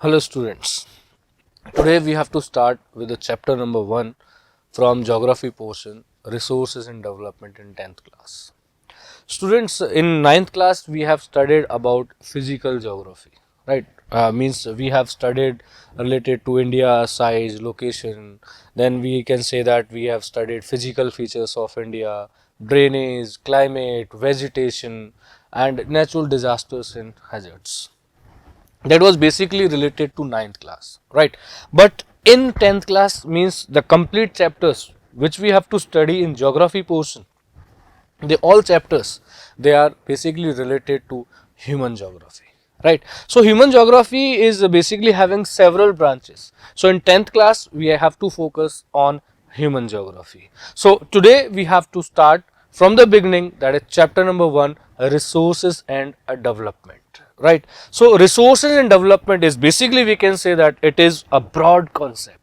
Hello students, today we have to start with the chapter number 1 from geography portion, resources and development in 10th class. Students, in ninth class we have studied about physical geography, right? Means we have studied related to India, size, location. Then we can say that we have studied physical features of India, drainage, climate, vegetation and natural disasters and hazards. That was basically related to ninth class, right? But in 10th class means the complete chapters which we have to study in geography portion, they all chapters, they are basically related to human geography, right? So human geography is basically having several branches. So in 10th class we have to focus on human geography. So today we have to start from the beginning, that is chapter number 1, resources and development, right? So resources and development is basically, we can say that it is a broad concept.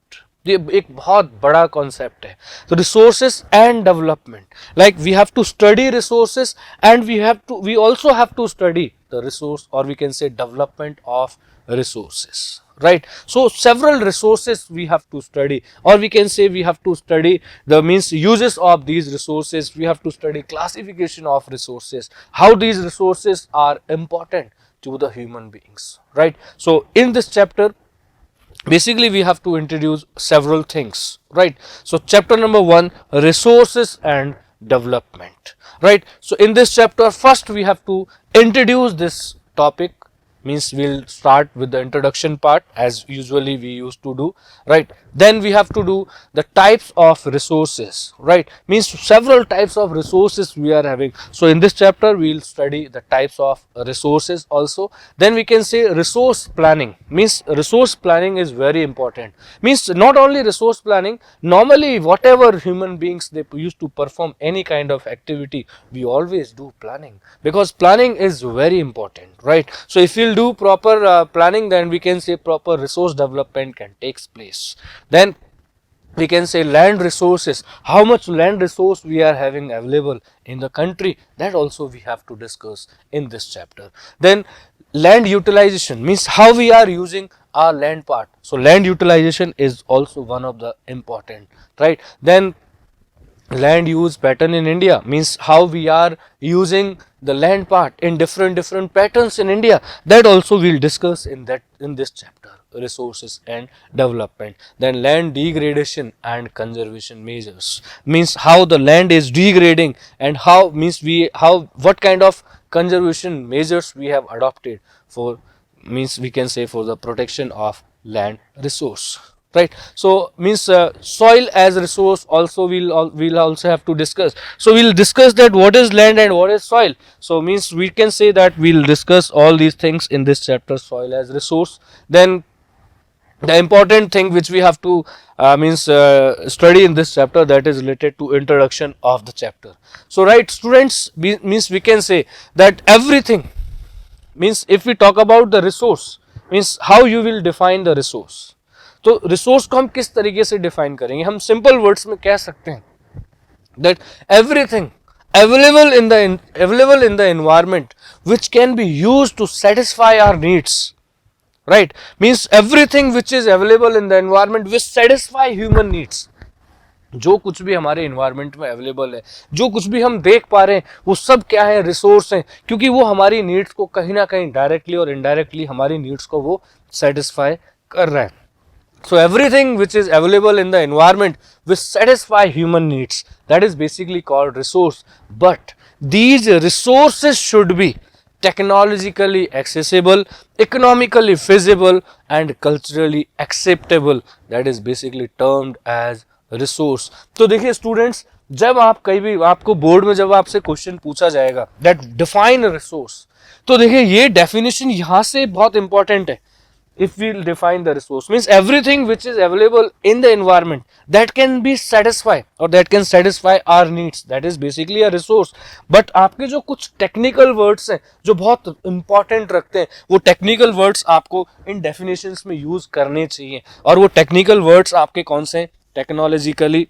ये एक बहुत बड़ा concept है. तो resources and development, like we have to study resources and we also have to study the resource, और we can say development of resources, right? So several resources we have to study, or we can say we have to study the means uses of these resources. We have to study classification of resources, how these resources are important to the human beings, right? So in this chapter basically we have to introduce several things, right? So chapter number 1, resources and development, right? So in this chapter first we have to introduce this topic, means we'll start with the introduction part as usually we used to do, right? Then we have to do the types of resources, right? Means several types of resources we are having. So in this chapter we'll study the types of resources also. Then we can say resource planning, means resource planning is very important. Means not only resource planning, normally whatever human beings they used to perform any kind of activity, we always do planning, because planning is very important, right? So if we'll do proper planning, then we can say proper resource development can takes place. Then we can say land resources, how much land resource we are having available in the country, that also we have to discuss in this chapter. Then land utilization, means how we are using our land part. So land utilization is also one of the important, right? Then land use pattern in India, means how we are using the land part in different patterns in India, that also we'll discuss in this chapter, resources and development. Then land degradation and conservation measures, means how the land is degrading and how, means what kind of conservation measures we have adopted for, means we can say for the protection of land resource, right? So means soil as resource also we'll also have to discuss. So we'll discuss that what is land and what is soil. So means we can say that we'll discuss all these things in this chapter, soil as resource. Then the important thing which we have to study in this chapter, that is related to introduction of the chapter. So right students, means we can say that everything, means if we talk about the resource, means how you will define the resource. तो resource को हम किस तरीके से define करेंगे, हम simple words में कह सकते हैं that everything available in the environment which can be used to satisfy our needs, right? Means everything which is available in the environment which satisfy human needs. जो कुछ भी हमारे इन्वायरमेंट में अवेलेबल है, जो कुछ भी हम देख पा रहे हैं, वो सब क्या है, रिसोर्स हैं, क्योंकि वो हमारी नीड्स को कहीं ना कहीं डायरेक्टली और इनडायरेक्टली हमारी नीड्स को वो सेटिस्फाई कर रहा है. So everything which is available in the environment which satisfy human needs, that is basically called resource. But these resources should be technologically accessible, economically feasible and culturally acceptable. That is basically termed as resource. तो देखिए students, जब आप कहीं भी आपको board में जब आपसे क्वेश्चन पूछा जाएगा दैट डिफाइन रिसोर्स, तो देखिए ये डेफिनेशन यहाँ से बहुत इंपॉर्टेंट है. If we'll define the resource, means everything which is available in the environment that can be satisfied or that can satisfy our needs, that is basically a resource. But आपके जो कुछ technical words हैं जो बहुत important रखते हैं, वो technical words आपको इन definitions में use करने चाहिए. और वो technical words आपके कौन से हैं? Technologically,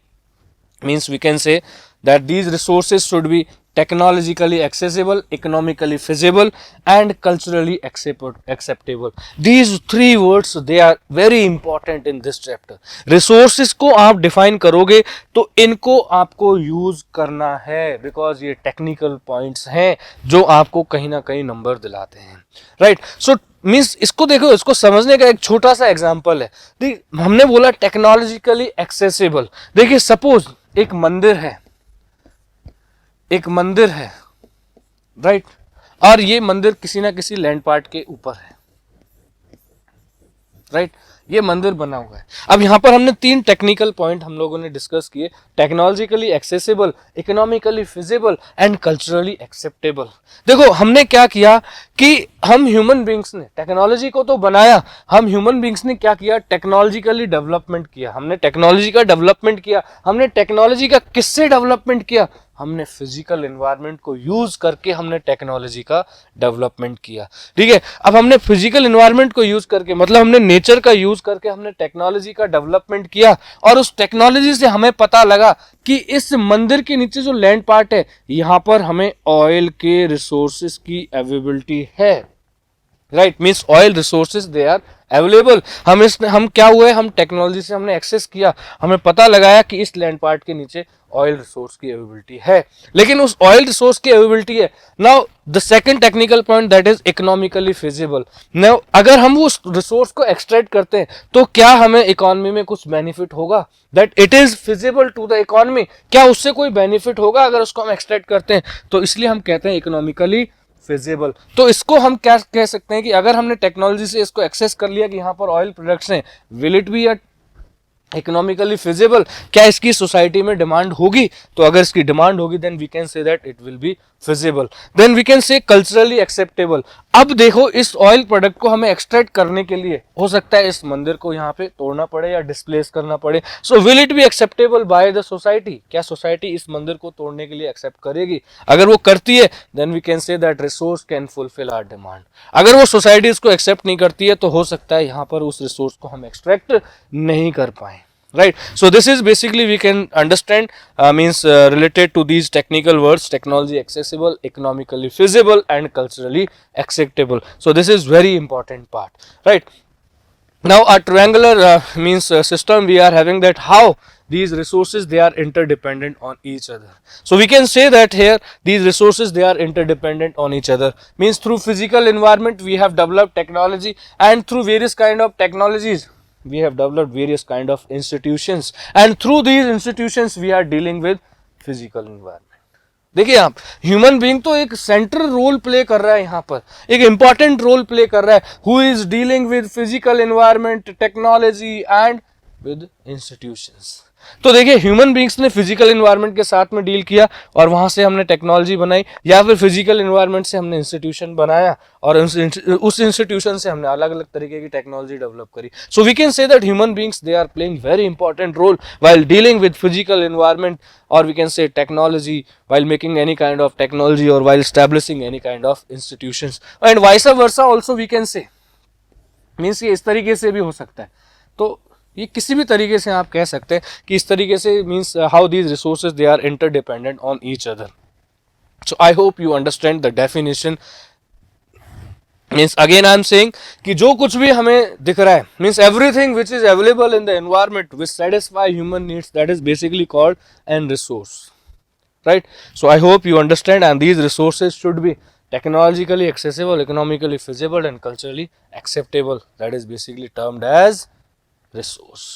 means we can say that these resources should be technologically accessible, economically feasible and culturally acceptable. These three words they are very important in this chapter. Resources को आप define करोगे तो इनको आपको use करना है because ये technical points हैं जो आपको कहीं ना कहीं नंबर दिलाते हैं, right? So मीन्स इसको देखो, इसको समझने का एक छोटा सा एग्जाम्पल है. देख हमने बोला टेक्नोलॉजिकली एक्सेसिबल. देखिए सपोज एक मंदिर है, एक मंदिर है, राइट, और ये मंदिर किसी ना किसी लैंड पार्ट के ऊपर है, राइट, ये मंदिर बना हुआ है. अब यहाँ पर हमने तीन टेक्निकल पॉइंट हम लोगों ने डिस्कस किए, technologically accessible, economically feasible and culturally acceptable. देखो हमने क्या किया कि हम ह्यूमन बींग्स ने टेक्नोलॉजी को तो बनाया, हम ह्यूमन बींग्स ने क्या किया, टेक्नोलॉजिकली डेवलपमेंट किया. हमने टेक्नोलॉजी का डेवलपमेंट किया. हमने टेक्नोलॉजी का किससे डेवलपमेंट किया, हमने फिजिकल एनवायरनमेंट को यूज करके हमने टेक्नोलॉजी का डेवलपमेंट किया. ठीक है, अब हमने फिजिकल एनवायरनमेंट को यूज करके मतलब हमने नेचर का यूज करके हमने टेक्नोलॉजी का डेवलपमेंट किया और उस टेक्नोलॉजी से हमें पता लगा कि इस मंदिर के नीचे जो लैंड पार्ट है यहाँ पर हमें ऑयल के रिसोर्सेज की अवेलेबिलिटी है, right, means oil resources they are available. हम क्या हुए, हम टेक्नोलॉजी से हमने एक्सेस किया, हमें पता लगाया कि इस लैंड पार्ट के नीचे ऑयल रिसोर्स की अवेलेबिलिटी है. लेकिन उस ऑयल रिसोर्स की अवेलेबिलिटी है. Now the second technical point that is economically feasible. Now अगर हम उस रिसोर्स को एक्सट्रैक्ट करते हैं तो क्या हमें इकोनॉमी में कुछ बेनिफिट होगा, that it is feasible to the economy, क्या उससे कोई बेनिफिट होगा अगर उसको हम एक्सट्रैक्ट करते हैं, तो इसलिए हम कहते हैं इकोनॉमिकली फिजिबल. तो इसको हम क्या कह सकते हैं कि अगर हमने टेक्नोलॉजी से इसको एक्सेस कर लिया कि यहाँ पर ऑयल प्रोडक्ट्स हैं, will it be a economically feasible, क्या इसकी सोसाइटी में डिमांड होगी, तो अगर इसकी डिमांड होगी then we can say that it will be feasible. Then we can say culturally acceptable. अब देखो इस ऑयल प्रोडक्ट को हमें एक्सट्रैक्ट करने के लिए हो सकता है इस मंदिर को यहाँ पे तोड़ना पड़े या डिस्प्लेस करना पड़े. So will it be acceptable by the society, क्या सोसाइटी इस मंदिर को तोड़ने के लिए एक्सेप्ट करेगी, अगर वो करती है then we can say that resource can fulfil our demand. अगर वो सोसाइटी इसको एक्सेप्ट नहीं करती है तो हो सकता है यहाँ पर उस रिसोर्स को हम एक्सट्रैक्ट नहीं कर पाए, right? So this is basically we can understand means related to these technical words, technology accessible, economically feasible and culturally acceptable. So this is very important part, right? Now a triangular means system we are having, that how these resources they are interdependent on each other. So we can say that here these resources they are interdependent on each other, means through physical environment we have developed technology, and through various kind of technologies we have developed various kind of institutions, and through these institutions we are dealing with physical environment. देखिए आप human being तो एक central role play कर रहा है, यहाँ पर एक इंपॉर्टेंट रोल प्ले कर रहा है, who is dealing with physical environment, technology and with institutions. तो देखिए ह्यूमन बींग्स ने फिजिकल एनवायरनमेंट के साथ में डील किया और वहां से हमने टेक्नोलॉजी बनाई, या फिर फिजिकल एनवायरनमेंट से हमने इंस्टीट्यूशन बनाया और उस इंस्टीट्यूशन से हमने अलग अलग तरीके की टेक्नोलॉजी डेवलप करी. So we can say that human beings they are playing very important role while dealing with physical environment, और we can say technology while making any kind of technology और while establishing any kind of institutions, and vice versa also we can say, means ये इस तरीके से भी हो सकता है. तो ये किसी भी तरीके से आप कह सकते हैं कि इस तरीके से, means how these resources they are interdependent on each other. So I hope you understand the definition. Means again I am saying कि जो कुछ भी हमें दिख रहा है, means everything which is available in the environment which satisfy human needs, that is basically called an resource, right? So I hope you understand, and these resources should be technologically accessible, economically feasible and culturally acceptable, that is basically termed as resource.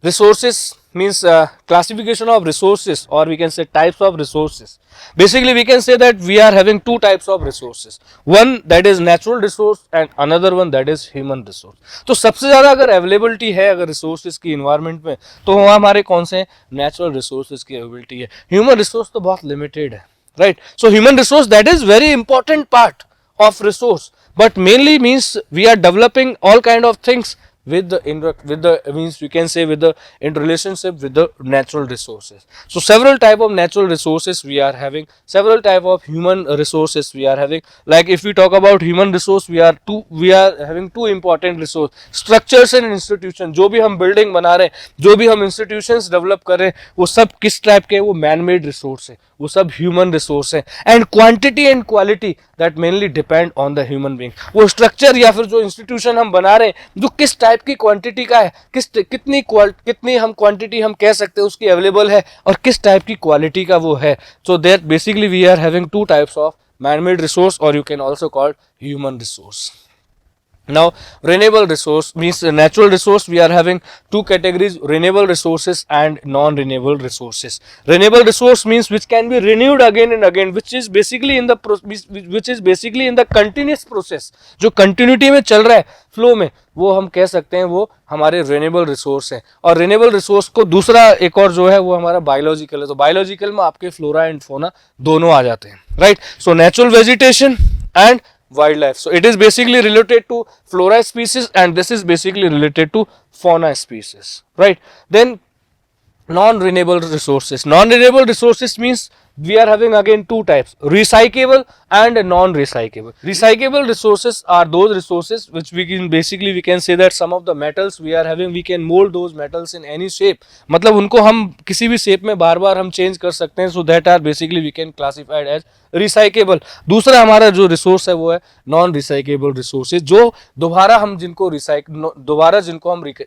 Resources means classification of resources, or we can say types of resources. Basically we can say that we are having two types of resources, one that is natural resource and another one that is human resource. तो सबसे ज़्यादा अगर availability है अगर resources की environment में, तो हमारे कौन से natural resources की अवेलेबिलिटी है. human resource तो बहुत limited है, right? So human resource that is very important part of resource, but mainly means we are developing all kind of things with the means we can say with the in relationship with the natural resources. So several type of natural resources we are having, several type of human resources we are having. Like if we talk about human resource, we are having two important resource, structures and institution. जो भी हम building बना रहे हैं, जो भी हम institutions develop कर रहे हैं, वो सब किस टाइप के, वो man made resource है, वो सब ह्यूमन रिसोर्स है. And quantity and quality that mainly depend on the human being. वो स्ट्रक्चर या फिर जो इंस्टीट्यूशन हम बना रहे हैं, जो किस टाइप की क्वांटिटी का है, कितनी हम क्वांटिटी हम कह सकते हैं उसकी अवेलेबल है, और किस टाइप की क्वालिटी का वो है. So that basically we are having two types of man made resource, और you can also called human resource. Now, renewable resource means natural resource. We are having two categories: renewable resources and non-renewable resources. Renewable resource means which can be renewed again and again, which is basically in the continuous process. जो continuity में चल रहा है, flow में, वो हम कह सकते हैं वो हमारे renewable resource है. और renewable resource को दूसरा एक और जो है वो हमारा biological है. तो biological में आपके flora and fauna दोनों आ जाते हैं, right? So natural vegetation and wildlife. So it is basically related to flora species, and this is basically related to fauna species, right? Then non-renewable resources. Non-renewable resources means we are having again two types: recyclable and non-recyclable. Recyclable resources are those resources which we can say that some of the metals we are having, we can mold those metals in any shape. मतलब उनको हम किसी भी shape में बार बार हम change कर सकते हैं. So that are basically we can classify as recyclable. दूसरा हमारा जो resource है वो है non-recyclable resources, जो दोबारा हम जिनको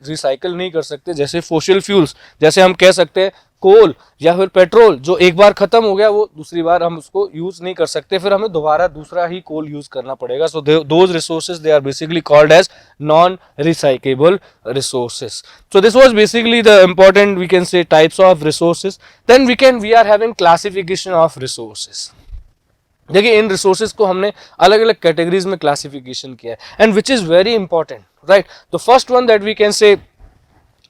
recycle नहीं कर सकते, जैसे fossil fuels, जैसे हम कह सकते हैं कोल या फिर पेट्रोल, जो एक बार खत्म हो गया वो दूसरी बार हम उसको यूज नहीं कर सकते, फिर हमें दोबारा दूसरा ही कोल यूज करना पड़ेगा. So those resources they are basically called as non recyclable resources. So this was basically the important we can say types of resources. Then we are having classification of resources. देखिए इन resources को हमने अलग अलग categories में classification किया है, and which is very important, right? The first one that we can say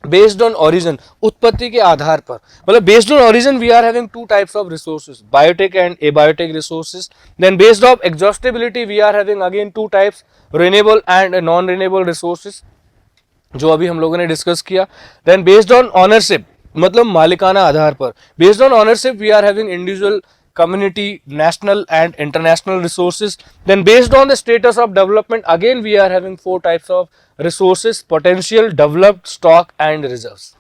based on origin, उत्पत्ति के आधार पर, मतलब based on origin we are having two types of resources, biotic and abiotic resources. Then based of exhaustibility we are having again two types, renewable and non renewable resources, जो अभी हम लोगों ने डिस्कस किया. देन बेस्ड ऑन ऑनरशिप, मतलब मालिकाना आधार पर, based on ownership we are having individual, community, national and international resources. Then based on the status of development, again we are having four types of resources: potential, developed, stock and reserves.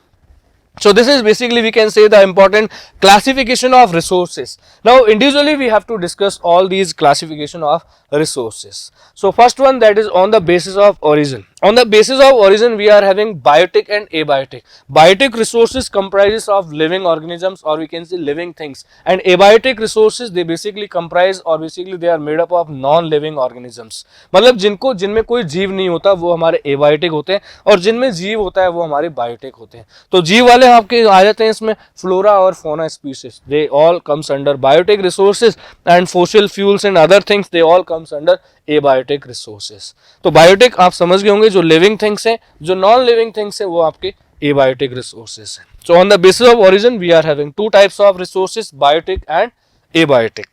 So this is basically we can say the important classification of resources. Now individually we have to discuss all these classification of resources. So first one, that is on the basis of origin. On the basis of origin we are having biotic and abiotic. Biotic resources comprises of living organisms, or we can say living things, and abiotic resources they basically comprise, or basically they are made up of non-living organisms. मतलब जिनमें कोई जीव नहीं होता वो हमारे abiotic होते हैं, और जिनमें जीव होता है वो हमारे biotic होते हैं. तो जीव वाले आपके आ जाते हैं इसमें फ्लोरा और fauna species, they all comes under biotic resources, and fossil fuels and other things they all comes under abiotic resources. तो बायोटिक आप समझ गए होंगे, जो लिविंग थिंग्स हैं, जो नॉन लिविंग थिंग्स हैं वो आपके एबायोटिक रिसोर्सेज हैं. So on the basis of origin we are having two types of resources, biotic and abiotic.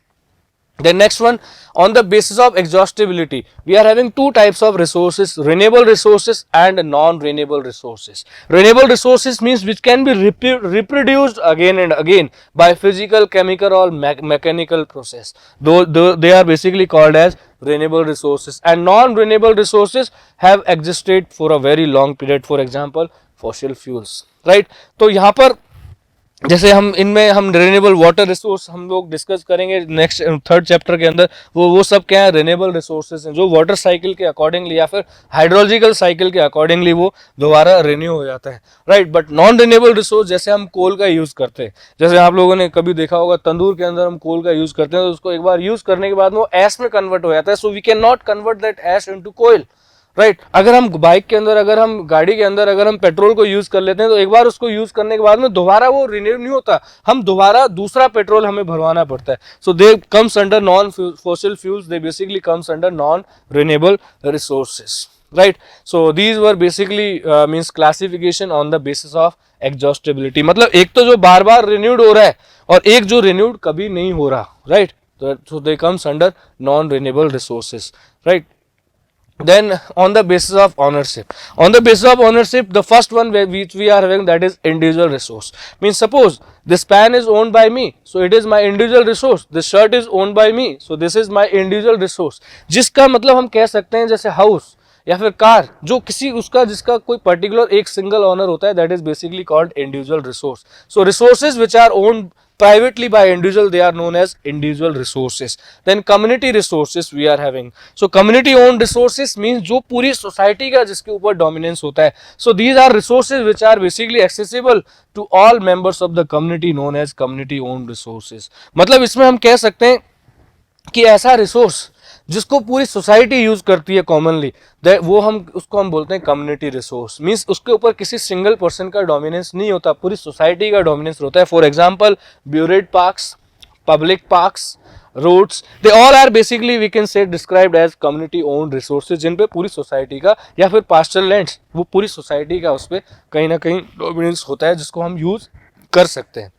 Then next one, on the basis of exhaustibility, we are having two types of resources: renewable resources and non-renewable resources. Renewable resources means which can be reproduced again and again by physical, chemical or mechanical process. Though they are basically called as renewable resources. And non-renewable resources have existed for a very long period. For example, fossil fuels, right? तो यहाँ पर जैसे हम इनमें हम renewable water resource हम लोग discuss करेंगे नेक्स्ट थर्ड चैप्टर के अंदर. वो सब क्या है? रिन्यूएबल रिसोर्सेज हैं, जो वाटर साइकिल के अकॉर्डिंगली या फिर हाइड्रोलॉजिकल साइकिल के अकॉर्डिंगली वो दोबारा रिन्यू हो जाता है, right? But non renewable resource, जैसे हम कोल का यूज़ करते हैं, जैसे आप लोगों ने कभी देखा होगा तंदूर के अंदर हम कोल का यूज़ करते हैं, तो उसको एक बार यूज़ करने के बाद वो ऐश में कन्वर्ट हो जाता है. So we can not convert that ash into कोयल, राइट? अगर हम बाइक के अंदर, अगर हम गाड़ी के अंदर अगर हम पेट्रोल को यूज कर लेते हैं, तो एक बार उसको यूज करने के बाद में दोबारा वो रिन्यू नहीं होता, हम दोबारा दूसरा पेट्रोल हमें भरवाना पड़ता है. So they comes under non fossil fuels, they basically comes under non renewable resources, right? So these were basically means classification on the basis of exhaustibility. मतलब एक तो जो बार बार रिन्यूड हो रहा है, और एक जो रिन्यूड कभी नहीं हो रहा, right? So they comes under non renewable resources, right? Then on the basis of ownership, the first one which we are having, that is individual resource. Means suppose this pen is owned by me, so it is my individual resource. This shirt is owned by me, so this is my individual resource. जिसका मतलब हम कह सकते हैं जैसे house या फिर car, जो किसी उसका जिसका कोई पर्टिकुलर एक सिंगल ओनर होता है, that is basically called individual resource. So resources which are owned privately by individual, they are known as individual resources. Then community resources we are having. So community owned resources means जो पूरी society का जिसके ऊपर dominance होता है. So these are resources which are basically accessible to all members of the community, known as community owned resources. मतलब इसमें हम कह सकते हैं कि ऐसा रिसोर्स जिसको पूरी सोसाइटी यूज करती है कॉमनली, वो हम उसको हम बोलते हैं कम्युनिटी रिसोर्स. मींस उसके ऊपर किसी सिंगल पर्सन का डोमिनेंस नहीं होता, पूरी सोसाइटी का डोमिनेंस होता है. For example buried parks, public parks, roads, they all are basically we can say described as community owned resources, जिन पे पूरी सोसाइटी का या फिर पास्टल लैंड्स, वो पूरी सोसाइटी का उस पर कहीं ना कहीं डोमिनेंस होता है जिसको हम यूज कर सकते हैं.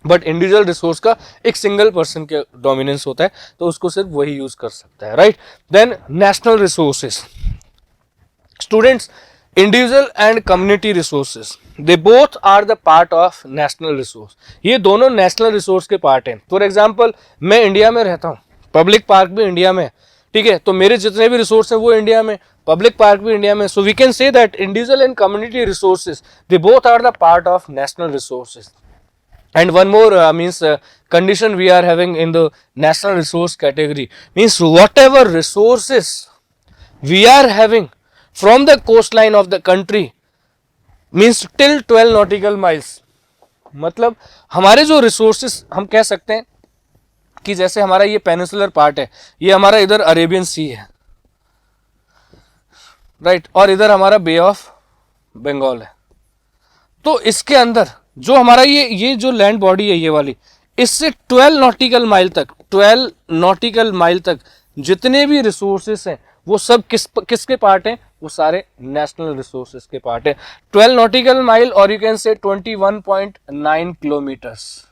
बट इंडिविजुअल रिसोर्स का एक सिंगल पर्सन के डोमिनेंस होता है, तो उसको सिर्फ वही यूज कर सकता है, right. Then national resources. Students, individual and community resources, they both are the part of national resource. ये दोनों नेशनल रिसोर्स के पार्ट हैं. फॉर एग्जाम्पल मैं इंडिया में रहता हूँ, पब्लिक पार्क भी इंडिया में, ठीक है, तो मेरे जितने भी रिसोर्स हैं वो इंडिया में, पब्लिक पार्क भी इंडिया में. So we can say that individual and community resources, they both are the part of national resources. And one more condition we are having in the national resource category, means whatever resources we are having from the coastline of the country, means till 12 nautical miles. मतलब हमारे जो resources हम कह सकते हैं कि जैसे हमारा ये पेनिसुलर पार्ट है, ये हमारा इधर अरेबियन सी है, राइट, और इधर हमारा बे ऑफ बंगाल है. तो इसके अंदर जो हमारा ये जो लैंड बॉडी है ये वाली, इससे 12 नॉटिकल माइल तक जितने भी रिसोर्सेस हैं वो सब किसके पार्ट हैं? वो सारे नेशनल रिसोर्सेस के पार्ट हैं. 12 नॉटिकल माइल और you can say 21.9 kilometers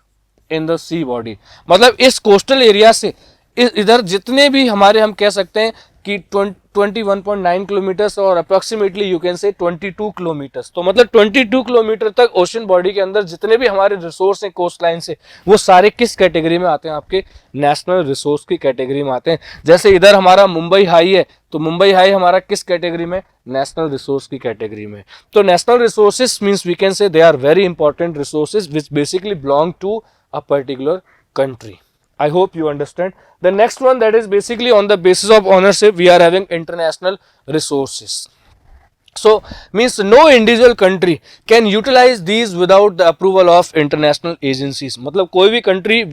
in the sea body. मतलब इस कोस्टल एरिया से इधर जितने भी हमारे, हम कह सकते हैं कि 21.9 किलोमीटर्स और अप्रोक्सीमेटली यू कैन से 22 किलोमीटर्स. तो मतलब 22 किलोमीटर तक ओशन बॉडी के अंदर जितने भी हमारे रिसोर्स हैं कोस्ट लाइन से, वो सारे किस कैटेगरी में आते हैं? आपके नेशनल रिसोर्स की कैटेगरी में आते हैं. जैसे इधर हमारा मुंबई हाई है, तो मुंबई हाई हमारा किस कैटेगरी में? नेशनल रिसोर्स की कैटेगरी में. तो national resources means we can say they are very important resources which basically belong to a particular country. I hope you understand. The next one, that is basically on the basis of ownership, we are having international resources. So means no individual country can utilize these without the approval of international agencies. मतलब कोई भी country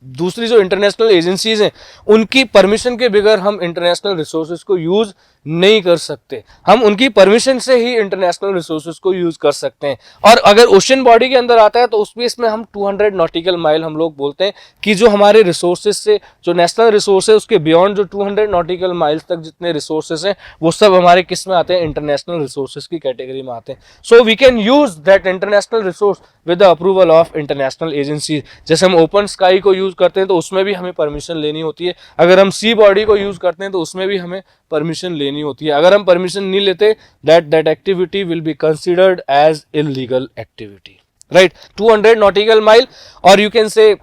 दूसरी जो international agencies हैं उनकी permission के बगैर हम इंटरनेशनल रिसोर्सेज को यूज नहीं कर सकते. हम उनकी परमिशन से ही इंटरनेशनल रिसोर्सेज को यूज कर सकते हैं. और अगर ओशन बॉडी के अंदर आता है तो उस बेस में हम 200 नॉटिकल माइल हम लोग बोलते हैं कि जो हमारे रिसोर्सेज से, जो नेशनल रिसोर्स है उसके बियॉन्ड जो 200 नॉटिकल माइल्स तक जितने रिसोर्सेज हैं वो सब हमारे किस में आते हैं? इंटरनेशनल रिसोर्सेज की कैटेगरी में आते हैं. So we can use that international resource with the approval of international agency. जैसे हम ओपन स्काई को यूज करते हैं तो उसमें भी हमें परमिशन लेनी होती है. अगर हम सी बॉडी को यूज करते हैं तो उसमें भी हमें परमिशन लेनी होती है. अगर हम परमिशन नहीं लेते, that activity will be considered as illegal activity, right. 200 nautical mile और you can say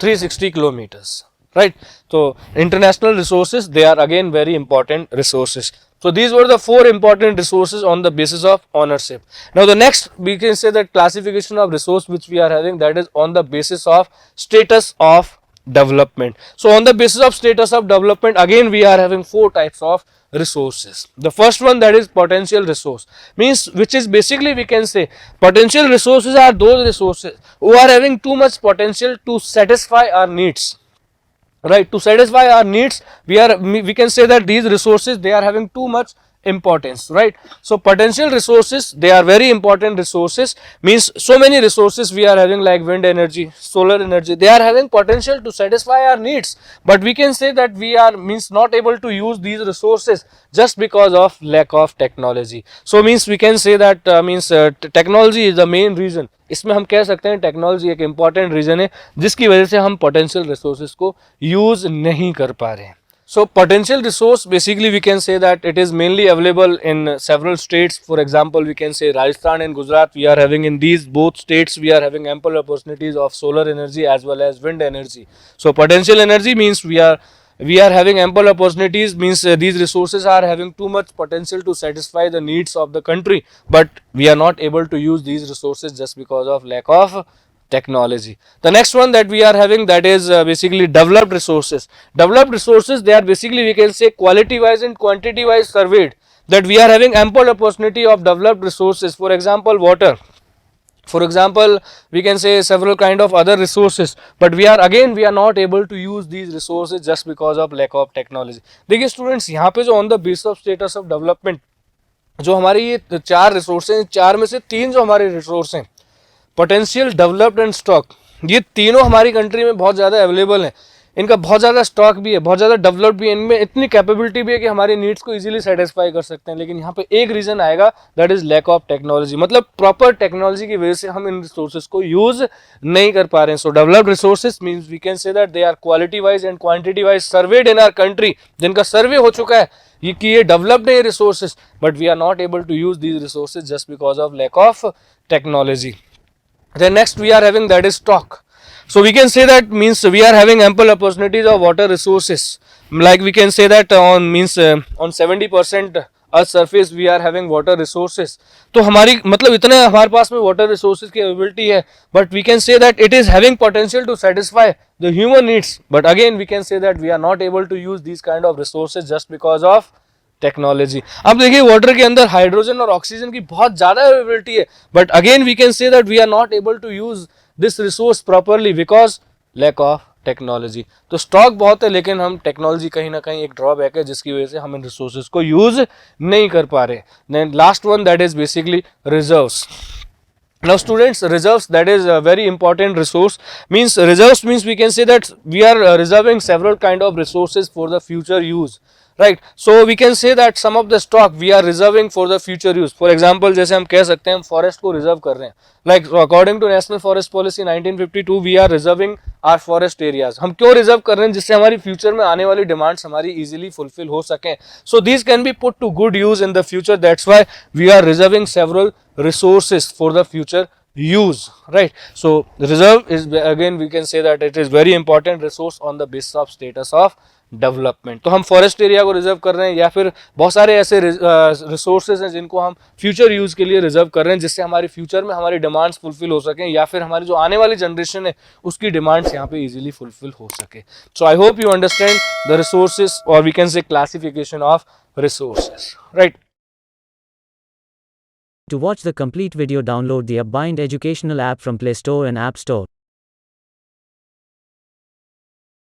360 kilometres, right? So international resources, they are again very important resources. So these were the 4 important resources on the basis of ownership. Now the next, we can say that classification of resource which we are having, that is on the basis of status of development. So on the basis of status of development, again we are having 4 types of resources. The first one, that is potential resource, means which is basically we can say potential resources are those resources who are having too much potential to satisfy our needs. Right, to satisfy our needs, we can say that these resources, they are having too much importance, right? So potential resources, they are very important resources, means so many resources we are having like wind energy, solar energy, they are having potential to satisfy our needs, but we can say that we are means not able to use these resources just because of lack of technology. So means we can say that technology is the main reason. इसमें हम कह सकते हैं technology एक important reason है जिसकी वजह से हम पोटेंशियल रिसोर्सेज को यूज नहीं कर पा रहे हैं. So potential resource, basically we can say that it is mainly available in several states. For example, we can say Rajasthan and Gujarat, we are having in these both states, we are having ample opportunities of solar energy as well as wind energy. So potential energy means we are having ample opportunities, means these resources are having too much potential to satisfy the needs of the country, but we are not able to use these resources just because of lack of technology. The next one that we are having, that is basically developed resources. Developed resources, they are basically, we can say, quality wise and quantity wise surveyed, that we are having ample opportunity of developed resources. For example, water, for example, we can say several kind of other resources, but we are not able to use these resources just because of lack of technology. देखिए students, यहाँ पे जो on the base of status of development जो हमारी ये चार resource हैं, चार में से तीन जो हमारे रिसोर्स हैं, पोटेंशियल, डेवलप्ड एंड स्टॉक, ये तीनों हमारी कंट्री में बहुत ज़्यादा अवेलेबल हैं. इनका बहुत ज़्यादा स्टॉक भी है, बहुत ज़्यादा डेवलप्ड भी है, इनमें इतनी कैपेबिलिटी भी है कि हमारी नीड्स को इजीली सेटिस्फाई कर सकते हैं. लेकिन यहाँ पे एक रीज़न आएगा, that is lack of technology. मतलब प्रॉपर टेक्नोलॉजी की वजह से हम इन रिसोर्सेज को यूज़ नहीं कर पा रहे हैं. So developed resources means we can say that they are quality wise and quantity wise surveyed in our country, जिनका सर्वे हो चुका है ये कि ये डेवलप्ड है ये resources, but we are not able to use these resources just because of lack of technology. Then next we are having, that is stock. So we can say that means we are having ample opportunities of water resources. Like we can say that on means on 70% earth surface we are having water resources. तो हमारी मतलब इतने हमारे पास में water resources की availability है, but we can say that it is having potential to satisfy the human needs. But again we can say that we are not able to use these kind of resources just because of technology. अब देखिए water के अंदर hydrogen और oxygen की बहुत ज्यादा availability है, but again we can say that we are not able to use this resource properly because lack of technology. तो स्टॉक बहुत है, लेकिन हम टेक्नोलॉजी कहीं ना कहीं एक ड्रॉबैक है, जिसकी वजह से हम इन रिसोर्सेज को यूज नहीं कर पा रहे. Then last one, that is basically reserves. Now students, reserves, that is a very important resource. Means reserves means we can say that we are reserving several kind of resources for the future use, right? So we can say that some of the stock we are reserving for the future use. For example, जैसे हम कह सकते हैं हम forest को reserve कर रहे हैं, like according to National Forest Policy 1952 we are reserving our forest areas. हम क्यों reserve कर रहे हैं? जिससे हमारी future में आने वाली demands हमारी easily fulfill हो सकें. So these can be put to good use in the future. That's why we are reserving several resources for the future use, right? So reserve is, again we can say that it is very important resource on the basis of status of development. तो हम forest area को reserve कर रहे हैं, या फिर बहुत सारे ऐसे रिसोर्सेज हैं जिनको हम फ्यूचर यूज के लिए रिजर्व कर रहे हैं, जिससे हमारे फ्यूचर में हमारी डिमांड्स फुलफिल हो सकें, या फिर हमारी जो आने वाली जनरेशन है उसकी डिमांड्स यहाँ पे इजीली फुलफिल हो सके. So I hope you understand the resources, और we can say classification of resources, right? To watch the complete video, download the UpBind educational app from Play Store and App Store.